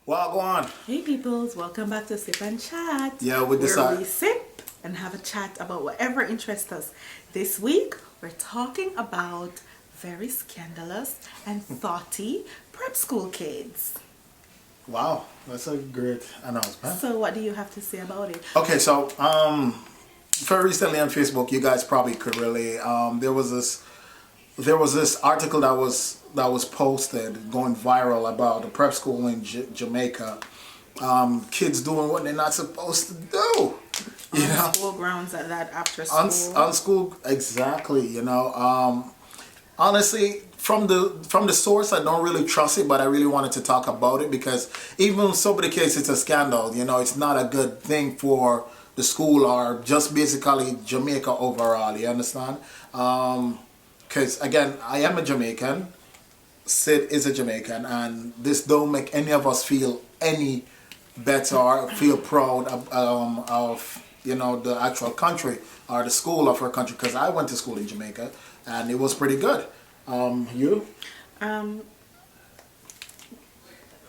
Well, go on. Hey peoples, welcome back to Sip and Chat. Yeah, we where decide. we sip and have a chat about whatever interests us. This week, we're talking about very scandalous and thoughty prep school kids. Wow, that's a great announcement. So what do you have to say about it? Okay, so very recently on Facebook, you guys probably could really. There was this article that was posted going viral about a prep school in Jamaica. Kids doing what they're not supposed to do. You know, On school grounds at that after school. on school, exactly. Honestly, from the source, I don't really trust it, but I really wanted to talk about it because even so, the case it's a scandal. You know, it's not a good thing for the school or just basically Jamaica overall. You understand? Because again, I am a Jamaican. Sid is a Jamaican, and this don't make any of us feel any better or feel proud of the actual country or the school of our country. Because I went to school in Jamaica, and it was pretty good. You?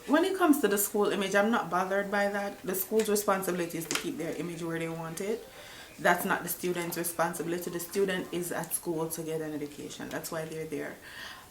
When it comes to the school image, I'm not bothered by that. The school's responsibility is to keep their image where they want it. That's not the student's responsibility. The student is at school to get an education. That's why they're there.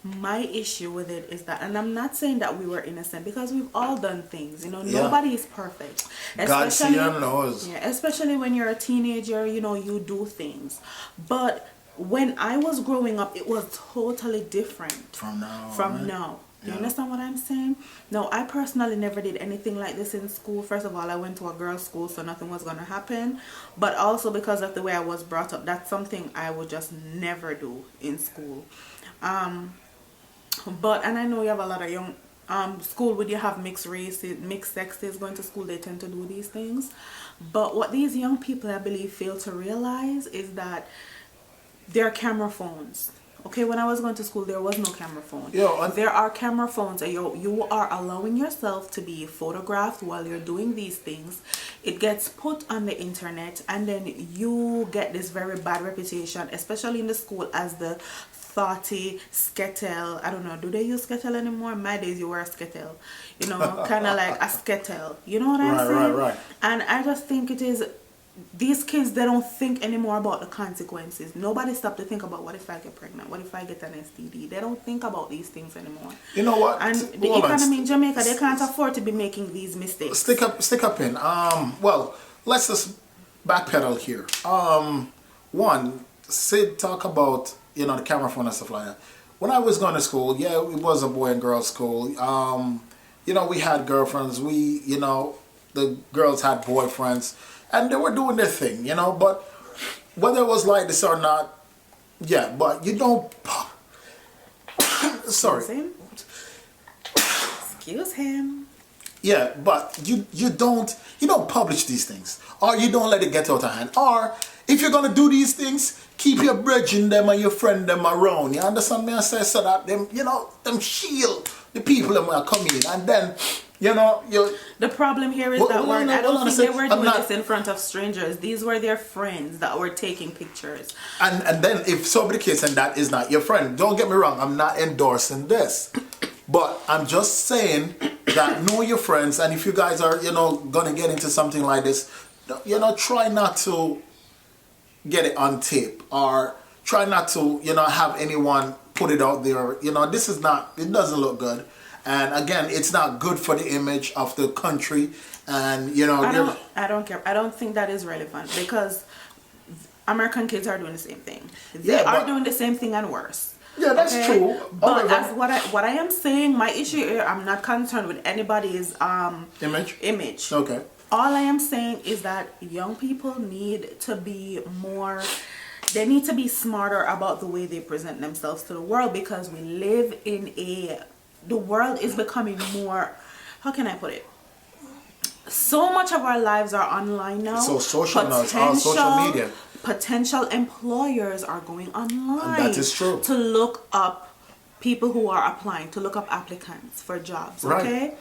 My issue with it is that, and I'm not saying that we were innocent because we've all done things, nobody is perfect. God see and knows. Yeah, especially when you're a teenager, you do things. But when I was growing up, it was totally different From now. From now. You understand what I'm saying? No, I personally never did anything like this in school. First of all, I went to a girls' school, so nothing was going to happen. But also because of the way I was brought up, that's something I would just never do in school. And I know you have a lot of young school where you have mixed races, mixed sexes going to school. They tend to do these things. But what these young people, I believe, fail to realize is that they're camera phones. Okay, when I was going to school, there was no camera phone. There are camera phones, and you are allowing yourself to be photographed while you're doing these things. It gets put on the internet, and then you get this very bad reputation, especially in the school, as the thoughty skettle. I don't know, do they use skettle anymore? In my days, you were a skettle. Kind of like a skettle. You know what I'm saying? Right. And I just think it is... These kids, they don't think anymore about the consequences. Nobody stopped to think about, what if I get pregnant? What if I get an STD? They don't think about these things anymore. You know what? And the economy in Jamaica, they can't afford to be making these mistakes. Stick up in. Well, let's just backpedal here. One, Sid talk about, the camera phone and stuff like that. When I was going to school, yeah, it was a boy and girl school. We had girlfriends. The girls had boyfriends. And they were doing their thing, but whether it was like this or not, yeah, but you don't... Sorry. Excuse him. Yeah, but you don't publish these things. Or you don't let it get out of hand. Or, if you're going to do these things, keep your brethren them and your friend them around. You understand me? I say so that them, them shield the people that are coming in. And then... The problem here is that I don't think they were doing this in front of strangers. These were their friends that were taking pictures. And then if somebody case and that is not your friend, don't get me wrong, I'm not endorsing this. But I'm just saying that know your friends, and if you guys are, gonna get into something like this, try not to get it on tape, or try not to, have anyone put it out there. It doesn't look good. And again, it's not good for the image of the country. And, I don't care. I don't think that is relevant because American kids are doing the same thing. They are doing the same thing and worse. Yeah, that's true. But as what I am saying, my issue here, I'm not concerned with anybody's image. Okay. All I am saying is that young people need to be more... They need to be smarter about the way they present themselves to the world, because we live in the world is becoming more, how can I put it? So much of our lives are online now. So social media. Potential employers are going online. And that is true. To look up people who are applying, to look up applicants for jobs. Okay?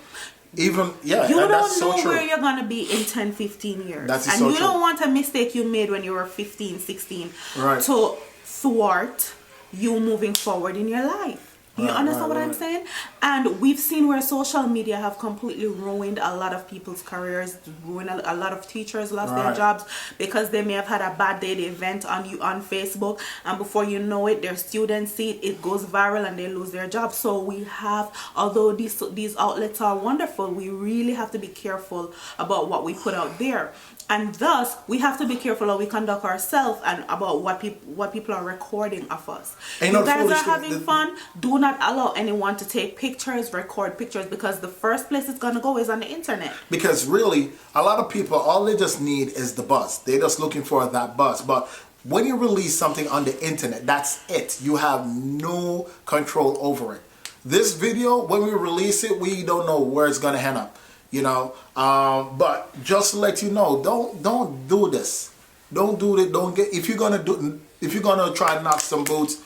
You don't know where you're going to be in 10, 15 years. And you don't want a mistake you made when you were 15, 16 to thwart you moving forward in your life. You Right, understand right, what I'm right. saying? And we've seen where social media have completely ruined a lot of people's careers, ruined a lot of teachers lost their Right. jobs because they may have had a bad day, the event on Facebook, and before you know it, their students see it, it goes viral and they lose their job. So we have, although these outlets are wonderful, we really have to be careful about what we put out there. And thus, we have to be careful how we conduct ourselves and about what people are recording of us. And You the guys foolish are thing, having fun. Do not allow anyone to take pictures, record pictures, because the first place it's gonna go is on the internet. because really, a lot of people, all they just need is the buzz. They're just looking for that buzz. But when you release something on the internet, that's it. You have no control over it. This video, when we release it, we don't know where it's gonna end up. You know, but just to let you know, don't do this. Don't do it. Don't get, if you're gonna try to knock some boots,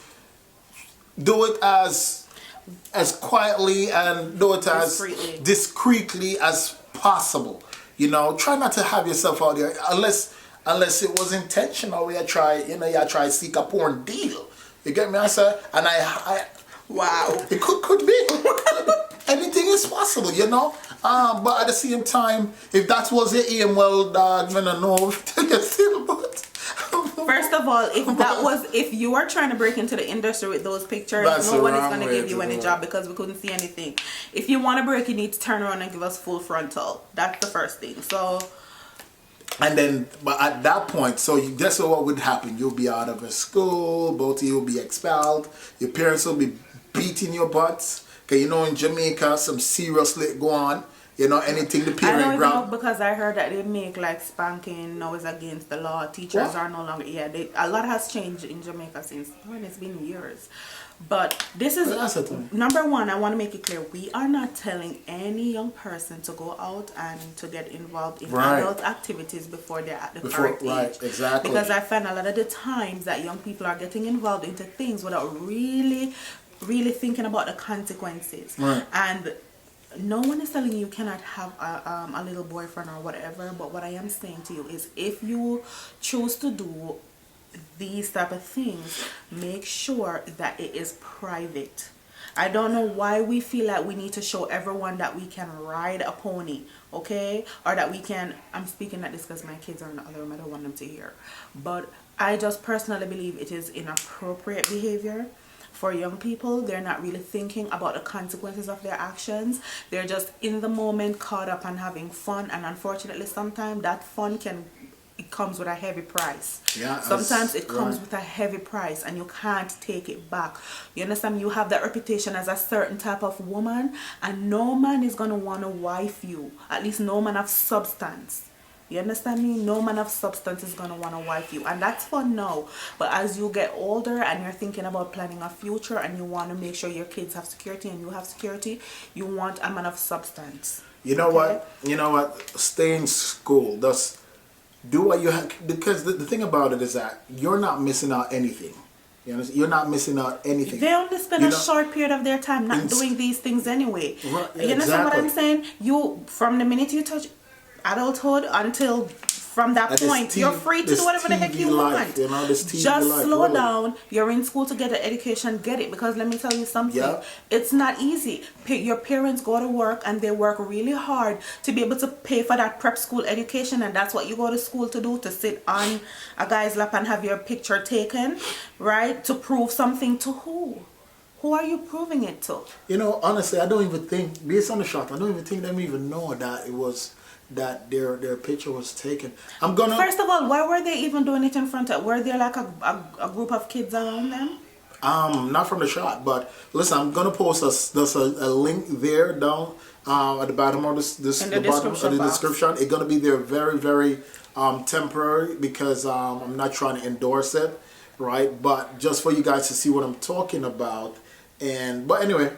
do it as quietly and do it as Discreetly. discreetly as possible. You know, try not to have yourself out there unless it was intentional. You try to seek a porn deal. You get me? I say, and I Wow. it could be. Anything is possible, you know. But at the same time, if that was your aim, well, dog, I don't know. Still, but First of all, if you are trying to break into the industry with those pictures, That's no the one is wrong going to way give you to any do it. job because we couldn't see anything. If you want to break, you need to turn around and give us full frontal. That's the first thing. So, and then, but at that point, so guess what would happen? You'll be out of a school. Both of you will be expelled. Your parents will be beating your butts. Okay, you know in Jamaica, some serious lit go on. You know, anything the I don't parent even know grab. because I heard that they make like spanking now is against the law. Teachers What? are no longer, a lot has changed in Jamaica since, it's been years. But this is, Well, that's the thing. number one, I want to make it clear, we are not telling any young person to go out and to get involved in Right. adult activities before they're at the Before- correct right, age. exactly. Because I find a lot of the times that young people are getting involved into things without really thinking about the consequences. Right. And no one is telling you cannot have a little boyfriend or whatever, but what I am saying to you is if you choose to do these type of things, make sure that it is private. I don't know why we feel like we need to show everyone that we can ride a pony, okay? Or that we can, I'm speaking like this because my kids are in the other room, I don't want them to hear. But I just personally believe it is inappropriate behavior for young people. They're not really thinking about the consequences of their actions. They're just in the moment, caught up and having fun, and unfortunately sometimes that fun it comes with a heavy price. Yeah, sometimes it comes right. with a heavy price and you can't take it back. You understand? You have that reputation as a certain type of woman, and no man is gonna want to wife you, at least no man of substance. You understand me? No man of substance is gonna want to wife you, and that's fun now. But as you get older and you're thinking about planning a future and you want to make sure your kids have security and you have security, you want a man of substance. You know Okay? what? You know what? Stay in school. Just do what you have. Because the thing about it is that you're not missing out anything. You understand? You're not missing out anything. They only spend You a know, short period of their time not in- doing these things anyway. Right, yeah, You understand what exactly. I'm saying? You, from the minute you touch adulthood until from that And this point, you're free to this do whatever the heck TV you life, want. you know, this TV Just life, slow really. down. You're in school to get an education, get it. Because let me tell you something. Yeah. It's not easy. Your parents go to work and they work really hard to be able to pay for that prep school education, and that's what you go to school to do, to sit on a guy's lap and have your picture taken, right? To prove something to who? Who are you proving it to? You know, honestly, I don't even think, based on the shot, I don't even think them even know that it was, that their picture was taken. I'm gonna... First of all, why were they even doing it in front of? Were there like a group of kids around them? Not from the shot, but listen, I'm gonna post there's a link there down at the bottom of In the description box. description. It's gonna be there very, very temporary because I'm not trying to endorse it, right? But just for you guys to see what I'm talking about. But anyway,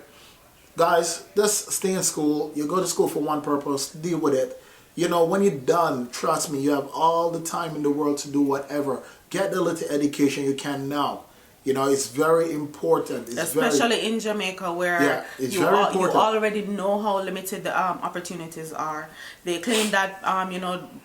guys, just stay in school. You go to school for one purpose. Deal with it. You know, when you're done, trust me, you have all the time in the world to do whatever. Get the little education you can now. You know, it's very important. It's especially in Jamaica, where it's you, very you important. already know how limited the opportunities are. They claim that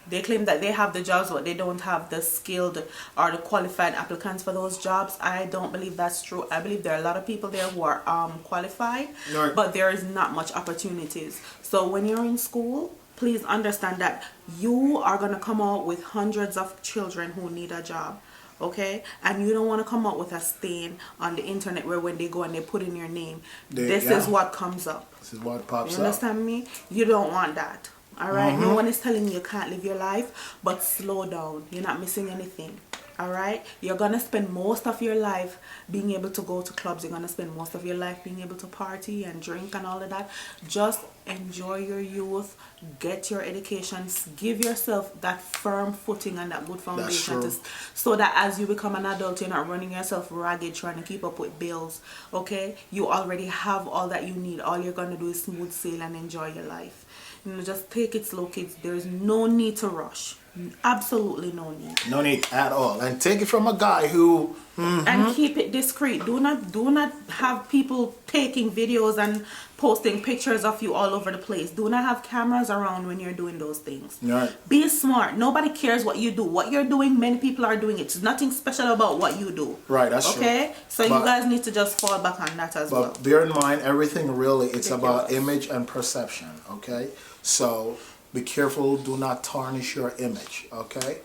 they claim that they have the jobs, but they don't have the skilled or the qualified applicants for those jobs. I don't believe that's true. I believe there are a lot of people there who are qualified, Right. but there is not much opportunities. So when you're in school, please understand that you are going to come out with hundreds of children who need a job. Okay, and you don't want to come out with a stain on the internet where when they go and they put in your name, this is what comes up. This is what pops up. You understand me? You don't want that. All right? No one is telling you you can't live your life, but slow down. You're not missing anything. All right? You're going to spend most of your life being able to go to clubs. You're going to spend most of your life being able to party and drink and all of that. Just enjoy your youth. Get your educations. Give yourself that firm footing and that good foundation so that as you become an adult, you're not running yourself ragged trying to keep up with bills. Okay? You already have all that you need. All you're going to do is smooth sail and enjoy your life. You know, just take it slow, kids. There's no need to rush. Absolutely no need. No need at all. And take it from a guy who and keep it discreet. Do not have people taking videos and posting pictures of you all over the place. Do not have cameras around when you're doing those things. Right. Be smart. Nobody cares what you do. What you're doing, many people are doing it. It's nothing special about what you do. Right, that's true. Okay? So you guys need to just fall back on that as well. But bear in mind, everything really, it's about image and perception, okay? So be careful, do not tarnish your image, okay?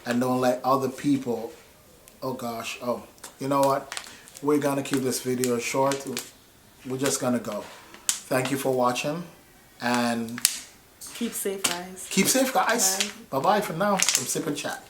And don't let other people, you know what? We're gonna keep this video short. We're just gonna go. Thank you for watching, and keep safe, guys. Keep safe, guys. Bye-bye for now from Sip and Chat.